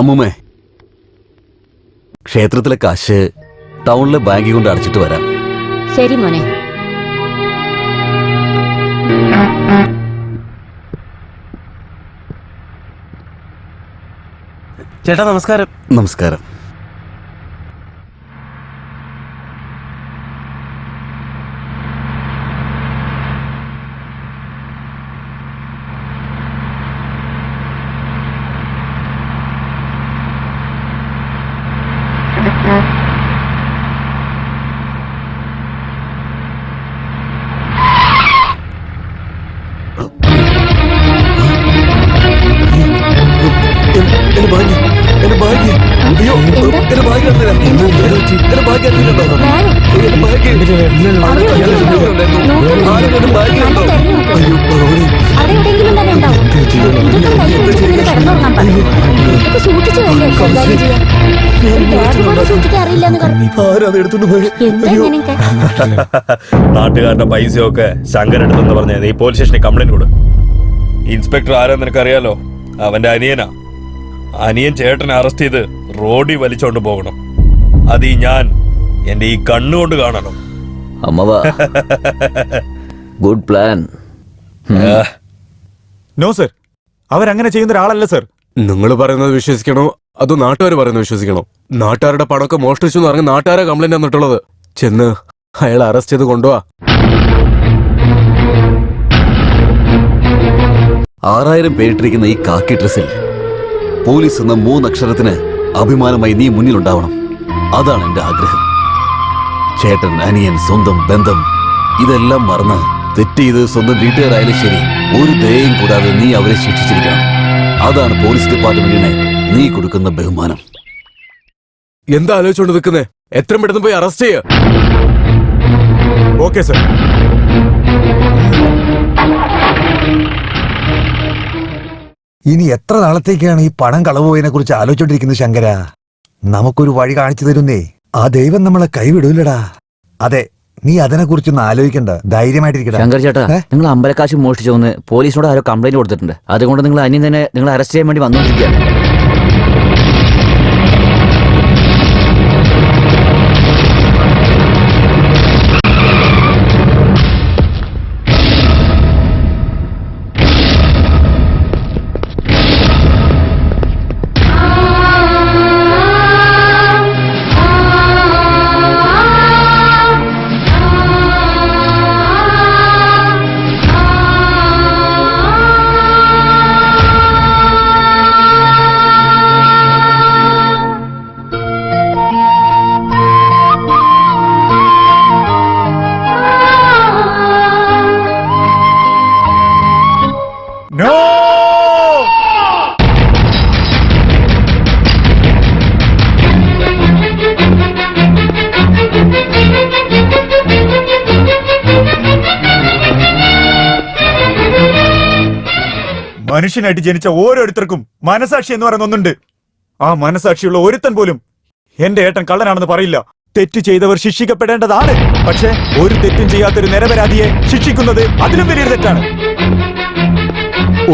അമ്മൂമ്മേ, ക്ഷേത്രത്തിലെ കാശ് ടൗണിലെ ബാങ്കിൽ കൊണ്ട് അടച്ചിട്ട് വരാം. ശരി മോനെ. ചേട്ടാ നമസ്കാരം. നമസ്കാരം. നാട്ടുകാരുടെ പൈസയൊക്കെ ശങ്കരെടുത്തെന്ന് പറഞ്ഞ നീ പോലീസ് സ്റ്റേഷനിൽ കംപ്ലൈന്റ് കൊടു. ഇൻസ്പെക്ടർ ആരാ നിനക്കറിയാലോ? അവന്റെ അനിയനാ. അനിയൻ ചേട്ടനെ അറസ്റ്റ് ചെയ്ത് റോഡിൽ വലിച്ചോണ്ട് പോകണം. അത് ഞാൻ എന്റെ ഈ കണ്ണുകൊണ്ട് കാണണം. Good plan. നോ സർ, അവരങ്ങനെ ചെയ്യുന്ന ഒരാളല്ല സർ. നിങ്ങൾ പറയുന്നത് വിശ്വസിക്കണോ അതോ നാട്ടുകാർ പറയുന്നത് വിശ്വസിക്കണോ? നാട്ടുകാരുടെ പണമൊക്കെ മോഷ്ടിച്ചു എന്ന് പറഞ്ഞ് നാട്ടുകാരെ കംപ്ലൈന്റ് വന്നിട്ടുള്ളത്. ചെന്ന് അയാളെ അറസ്റ്റ് ചെയ്ത് കൊണ്ടുപോവാ. 6000 പേരിട്ടിരിക്കുന്ന ഈ കാക്കി ഡ്രസ്സിൽ പോലീസ് എന്ന 3 അക്ഷരത്തിന് അഭിമാനമായി നീ മുന്നിലുണ്ടാവണം. അതാണ് എന്റെ ആഗ്രഹം. ചേട്ടൻ, അനിയൻ, സ്വന്തം ബന്ധം ഇതെല്ലാം മറന്ന് തെറ്റ് ചെയ്ത് സ്വന്തം വീട്ടുകാരായാലും ശരി, ഒരു ദയയും കൂടാതെ നീ അവരെ ശിക്ഷിച്ചിരിക്കണം. അതാണ് പോലീസ് ഡിപ്പാർട്ട്മെന്റിനെ നീ കൊടുക്കുന്ന ബഹുമാനം. എന്താ ആലോചിച്ചോണ്ട് നിൽക്കുന്നേ? എത്രയും പെട്ടെന്ന് പോയി അറസ്റ്റ് ചെയ്യ. Okay sir. ഇനി എത്ര നാളത്തേക്കാണ് ഈ പണം കളവുപോയതിനെ കുറിച്ച് ആലോചിച്ചോണ്ടിരിക്കുന്നത് ശങ്കര? നമുക്കൊരു വഴി കാണിച്ചു തരുന്നേ. ആ ദൈവം നമ്മളെ കൈവിടൂലടാ. അതെ, നീ അതിനെ കുറിച്ചൊന്നും ആലോചിക്കണ്ട, ധൈര്യമായിട്ടിരിക്കട്ടെ. ശങ്കർ ചേട്ടാ, നിങ്ങൾ അമ്പലക്കാശ് മോഷ്ടിച്ചോന്ന് പോലീസിനോട് ആരോ കംപ്ലൈന്റ് കൊടുത്തിട്ടുണ്ട്. അതുകൊണ്ട് നിങ്ങൾ അനിയൻ തന്നെ നിങ്ങൾ അറസ്റ്റ് ചെയ്യാൻ വേണ്ടി വന്നുകൊണ്ടിരിക്കുകയാണ്. മനുഷ്യനായിട്ട് ജനിച്ച ഓരോരുത്തർക്കും മനസാക്ഷി എന്ന് പറയുന്ന ഒന്നുണ്ട്. ആ മനസാക്ഷിയുള്ള ഒരുത്തൻ പോലും എന്റെ ഏട്ടൻ കള്ളനാണെന്ന് പറയില്ല. തെറ്റ് ചെയ്തവർ ശിക്ഷിക്കപ്പെടേണ്ടതാണ്. പക്ഷെ ഒരു തെറ്റും ചെയ്യാത്തൊരു നിരപരാധിയെ ശിക്ഷിക്കുന്നത് അതിലും വലിയൊരു തെറ്റാണ്.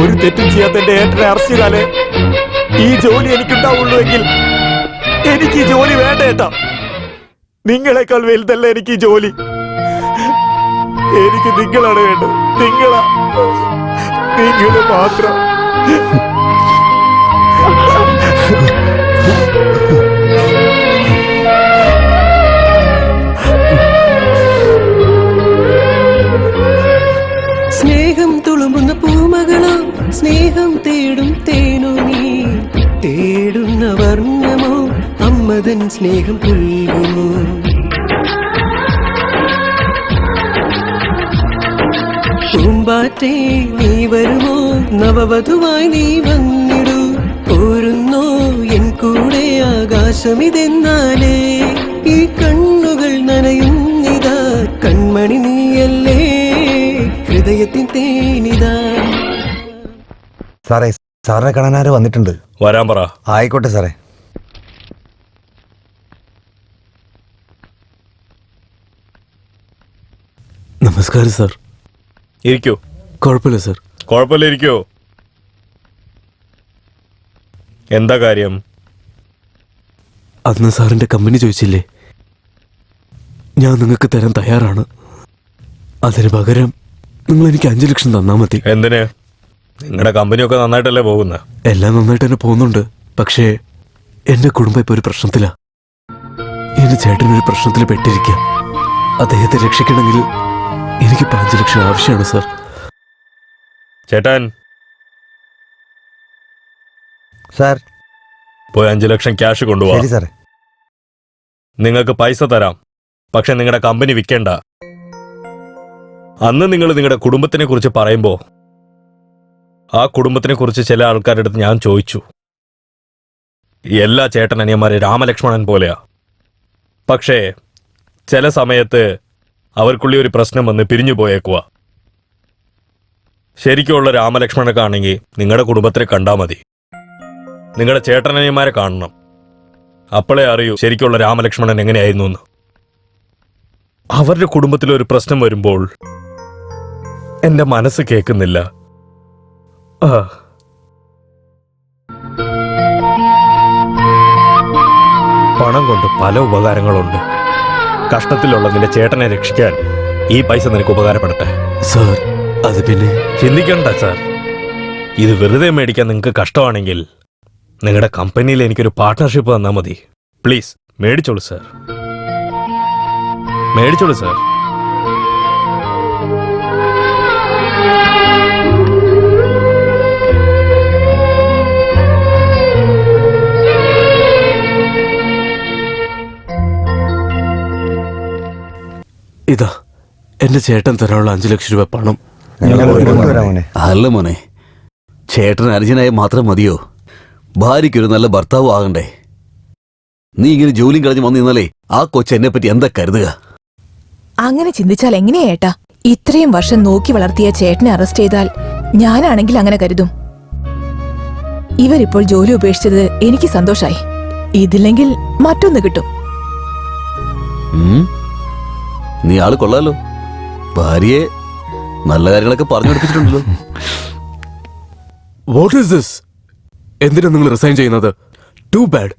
ഒരു തെറ്റും ചെയ്യാത്ത എന്റെ ഏട്ടനെ അറസ്റ്റ് ചെയ്താലേ ഈ ജോലി എനിക്കുണ്ടാവുള്ളൂ എങ്കിൽ എനിക്ക് ഈ ജോലി വേണ്ട ഏട്ടാ. നിങ്ങളെക്കാൾ വലുതല്ല എനിക്ക് ഈ ജോലി. എനിക്ക് നിങ്ങളാണ് വേണ്ടത്. നിങ്ങൾ മാത്രം. സ്നേഹം തുളുമ്പുന്ന പൂമകളോ, സ്നേഹം തേടും തേനോ, നീ തേടുന്ന വർണ്ണമോ, അമ്മതൻ സ്നേഹം പുൽകുമോ? പൂമ്പാറ്റേ നീ വരുമോ, നവവധുവായി നീ വന്നിടൂ. പോരുന്നോ എൻ കൂടെ ആകാശമിതെന്നാലേ, ഈ കണ്ണുകൾ നനയുന്നിതാ. കൺമണി നീയല്ലേ, ഹൃദയത്തിൻ തേനിതാ. സാറേ, സാറിനെ കാണാനാരോ വന്നിട്ടുണ്ട്. വരാൻ പറ. ആയിക്കോട്ടെ സാറേ. നമസ്കാരം സാർ. ഇരിക്കൂ. കുഴപ്പമില്ല സാർ. കുഴപ്പമില്ല, ഇരിക്കൂ. എന്താ കാര്യം? അന്ന് സാറിന്റെ കമ്പനി ചോദിച്ചില്ലേ, ഞാൻ നിങ്ങൾക്ക് തരാൻ തയ്യാറാണ്. അതിന് പകരം നിങ്ങൾ എനിക്ക് 5 ലക്ഷം തന്നാ മതി. എന്തിന്? നിങ്ങളുടെ കമ്പനിയൊക്കെ നന്നായിട്ടല്ലേ പോകുന്നത്? എല്ലാം നന്നായിട്ട് തന്നെ പോകുന്നുണ്ട്. പക്ഷേ എന്റെ കുടുംബം ഇപ്പൊ ഒരു പ്രശ്നത്തിലാ. എന്റെ ചേട്ടനൊരു പ്രശ്നത്തിൽ പെട്ടിരിക്കുക. അദ്ദേഹത്തെ രക്ഷിക്കണമെങ്കിൽ എനിക്ക് 5 ലക്ഷം ആവശ്യമാണ് സാർ. ചേട്ടൻ സാർ. പോയി 5 ലക്ഷം ക്യാഷ് കൊണ്ടുപോവാ. ശരി സാറേ. നിങ്ങൾക്ക് പൈസ തരാം, പക്ഷെ നിങ്ങളുടെ കമ്പനി വിൽക്കേണ്ട. അന്ന് നിങ്ങൾ നിങ്ങളുടെ കുടുംബത്തിനെ കുറിച്ച് പറയുമ്പോ ആ കുടുംബത്തിനെ കുറിച്ച് ചില ആൾക്കാരുടെ അടുത്ത് ഞാൻ ചോദിച്ചു. എല്ലാ ചേട്ടനനിയന്മാരെ രാമലക്ഷ്മണൻ പോലെയാ. പക്ഷേ ചില സമയത്ത് അവർക്കുള്ളി ഒരു പ്രശ്നം വന്ന് പിരിഞ്ഞു പോയേക്കുവാ. ശരിക്കുള്ള രാമലക്ഷ്മണനൊക്കെ ആണെങ്കിൽ നിങ്ങളുടെ കുടുംബത്തിനെ കണ്ടാൽ മതി. നിങ്ങളുടെ ചേട്ടനനിയന്മാരെ കാണണം. അപ്പോഴേ അറിയൂ ശരിക്കുള്ള രാമലക്ഷ്മണൻ എങ്ങനെയായിരുന്നു എന്ന്. അവരുടെ കുടുംബത്തിലൊരു പ്രശ്നം വരുമ്പോൾ എന്റെ മനസ്സ് കേൾക്കുന്നില്ല. പണം കൊണ്ട് പല ഉപകാരങ്ങളുണ്ട്. കഷ്ടത്തിലുള്ള നിന്റെ ചേട്ടനെ രക്ഷിക്കാൻ ഈ പൈസ നിനക്ക് ഉപകാരപ്പെടട്ടെ. സാർ അത് പിന്നെ ചിന്തിക്കണ്ട സാർ. ഇത് വെറുതെ മേടിക്കാൻ നിങ്ങൾക്ക് കഷ്ടമാണെങ്കിൽ നിങ്ങളുടെ കമ്പനിയിൽ എനിക്കൊരു പാർട്ട്ണർഷിപ്പ് തന്നാൽ മതി. പ്ലീസ് മേടിച്ചോളൂ സാർ, മേടിച്ചോളൂ സാർ. ഇതാ എന്റെ ചേട്ടൻ തരാനുള്ള 5 ലക്ഷം രൂപ പണം. അല്ല മോനെ, ചേട്ടൻ അനുജനായ മാത്രം മതിയോ? ഭാര്യയ്ക്കൊരു നല്ല ഭർത്താവ് ആകണ്ടേ? നീ ഇങ്ങനെ ജോലിയും കളഞ്ഞ് വന്നു നിന്നാലേ ആ കൊച്ചെന്നെ പറ്റി എന്താ കരുതുക? അങ്ങനെ ചിന്തിച്ചാൽ എങ്ങനെയാ ഏട്ടാ? ഇത്രയും വർഷം നോക്കി വളർത്തിയ ചേട്ടനെ അറസ്റ്റ് ചെയ്താൽ ഞാനാണെങ്കിൽ അങ്ങനെ കരുതും. ഇവരിപ്പോൾ ജോലി ഉപേക്ഷിച്ചത് എനിക്ക് സന്തോഷായി. ഇതില്ലെങ്കിൽ മറ്റൊന്ന് കിട്ടും. ഉം? നീ ആള് കൊള്ളാലോ. ഭാര്യയെ നല്ല കാര്യങ്ങളൊക്കെ പറഞ്ഞു പഠിപ്പിച്ചിട്ടുണ്ടല്ലോ. What is this? എന്തിനാ നിങ്ങൾ റിസൈൻ ചെയ്യുന്നത്? Too bad.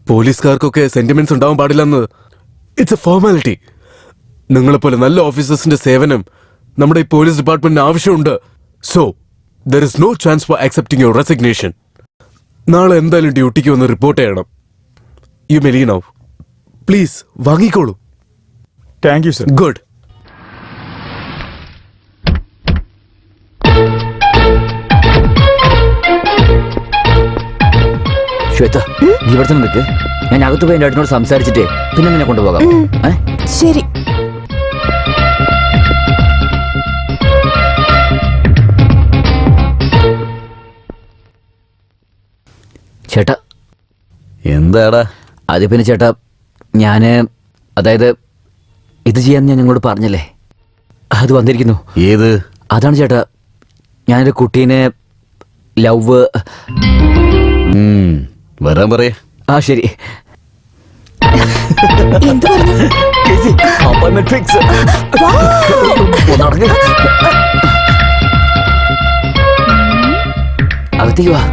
പോലീസുകാർക്കൊക്കെ സെന്റിമെന്റ്സ് ഉണ്ടാവാൻ പാടില്ലെന്ന്. It's a formality. നിങ്ങളെപ്പോലെ നല്ല ഓഫീസേഴ്സിന്റെ സേവനം നമ്മുടെ ഈ പോലീസ് ഡിപ്പാർട്ട്മെന്റിന് ആവശ്യമുണ്ട്. So there is no chance for accepting your resignation. നാളെ എന്തായാലും ഡ്യൂട്ടിക്ക് വന്ന് റിപ്പോർട്ട് ചെയ്യണം. You may leave now. Please വാങ്ങിക്കോളൂ. Thank you sir. Good. Shweta, നീ ഇവിടെ തന്നെ നിൽക്ക്. ഞാൻ അകത്ത് പോയി എൻ്റെ ഏട്ടനോട് സംസാരിച്ചിട്ടേ പിന്നെ നിന്നെ കൊണ്ടുപോകാം. ശരി. ചേട്ടാ. എന്താടാ? അത് പിന്നെ ചേട്ടാ, അതായത് ഇത് ചെയ്യാൻ ഞാൻ നിങ്ങളോട് പറഞ്ഞല്ലേ, അത് വന്നിരിക്കുന്നു. ഏത്? അതാണ് ചേട്ടാ, ഞാനൊരു കുട്ടീനെ ലവ്. വരാൻ പറയേ. ആ ശരി. എന്തു പറഞ്ഞു? Appointment fix. അകത്തേക്ക് വാ.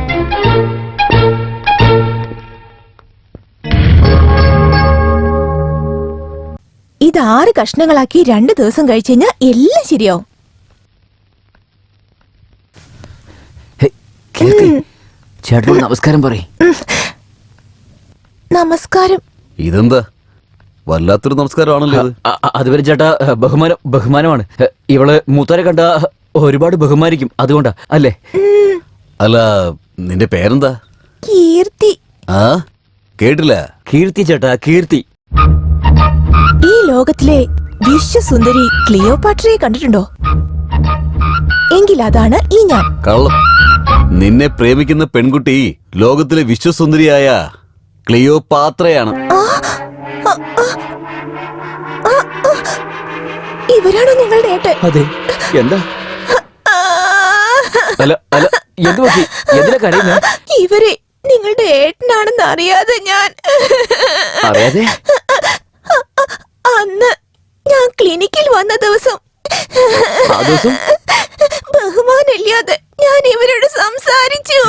ഇത് 6 കഷ്ണങ്ങളാക്കി 2 ദിവസം കഴിച്ചു കഴിഞ്ഞാൽ എല്ലാം ശരിയാവും. ചേട്ടനോട് നമസ്കാരം പറയും. നമസ്കാരം. ഇതെന്താ വല്ലാത്തൊരു നമസ്കാരമാണല്ലോ ഇത്. അതുവരെ ചേട്ടാ, ബഹുമാനമാണ്. ഇവള് മൂത്തോരെ കണ്ട ഒരുപാട് ബഹുമാനിക്കും, അതുകൊണ്ടാ അല്ലേ? അല്ല, നിന്റെ പേരെന്താ? കീർത്തി. ആ, കേട്ടില്ല. കീർത്തി ചേട്ടാ, കീർത്തി. ഈ ലോകത്തിലെ വിശ്വസുന്ദരി ക്ലിയോപാട്രയെ കണ്ടിട്ടുണ്ടോ? എങ്കിൽ അതാണ് ഈ ഞാൻ. കള്ളം. നിന്നെ പ്രേമിക്കുന്ന പെൺകുട്ടി ലോകത്തിലെ വിശ്വസുന്ദരിയായ ക്ലിയോപാത്രയാണ്. ഇവരാണോ നിങ്ങളുടെ ഏട്ടൻ? അതെ. എന്താ? അല്ല അല്ല, എന്ത് പറ്റി? എന്തിനാ കരയുന്നേ? ഇവരെ നിങ്ങളുടെ ഏട്ടനാണെന്ന് അറിയാതെ ഞാൻ അറിയാതെ? അന്ന് ഞാൻ ക്ലിനിക്കിൽ വന്ന ദിവസം ബഹുമാനില്ലാതെ ഞാൻ ഇവരോട് സംസാരിച്ചു.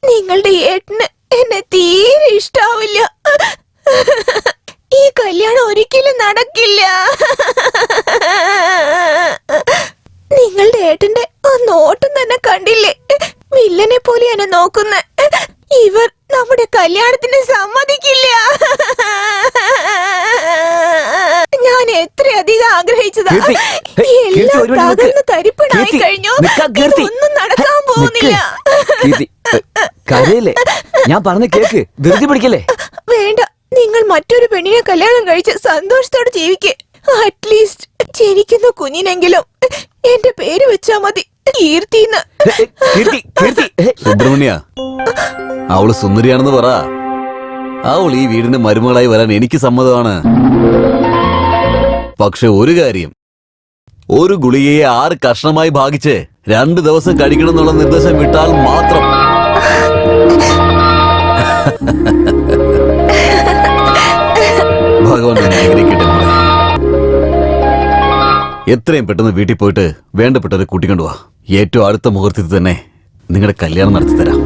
നിങ്ങളുടെ നിങ്ങളുടെ ഏട്ടന് എന്നെ തീരെ ഇഷ്ടാവില്ല. ഈ കല്യാണം ഒരിക്കലും നടക്കില്ല. നിങ്ങളുടെ ഏട്ടന്റെ ആ നോട്ടം തന്നെ കണ്ടില്ലേ? വില്ലനെ പോലെ എന്നെ നോക്കുന്ന ഇവർ നമ്മുടെ കല്യാണത്തിന് സമ്മതിക്കില്ല. ഞാൻ എത്രയധികം ആഗ്രഹിച്ചതാ. കീർത്തി, എല്ലാം ഒരു മിനിറ്റ് തകർന്ന് തരിപ്പണായി കീർത്തി, കഴിഞ്ഞു. നിൽക്കാം, കീർത്തി. ഇതൊന്നും നടക്കാൻ പോകുന്നില്ല. കരയല്ലേ? ഞാൻ പറഞ്ഞ കേക്ക്, ധൃതി പിടിക്കല്ലേ? വേണ്ട, നിങ്ങൾ മറ്റൊരു പെണ്ണിനെ കല്യാണം കഴിച്ച് സന്തോഷത്തോടെ ജീവിക്ക്. അറ്റ്ലീസ്റ്റ് ജനിക്കുന്ന കുഞ്ഞിനെങ്കിലും എന്റെ പേര് വെച്ചാ മതി, കീർത്തിന്ന്. കീർത്തി, കീർത്തി. സുബ്രഹ്മണ്യ, അവള് സുന്ദരിയാണെന്ന് പറ. അവൾ ഈ വീടിന് മരുമകളായി വരാൻ എനിക്ക് സമ്മതമാണ്. പക്ഷെ ഒരു കാര്യം, ഒരു ഗുളികയെ 6 കഷ്ണമായി ഭാഗിച്ച് 2 ദിവസം കഴിക്കണം എന്നുള്ള നിർദ്ദേശം വിട്ടാൽ മാത്രം. ഭഗവാൻ നിന്നെ അനുഗ്രഹിക്കട്ടെ മോളെ. എത്രയും പെട്ടെന്ന് വീട്ടിൽ പോയിട്ട് വേണ്ടപ്പെട്ടവരെ കൂട്ടിക്കൊണ്ടുപോവാ. ഏറ്റവും അടുത്ത മുഹൂർത്തത്തിൽ തന്നെ നിങ്ങളുടെ കല്യാണം നടത്തി തരാം.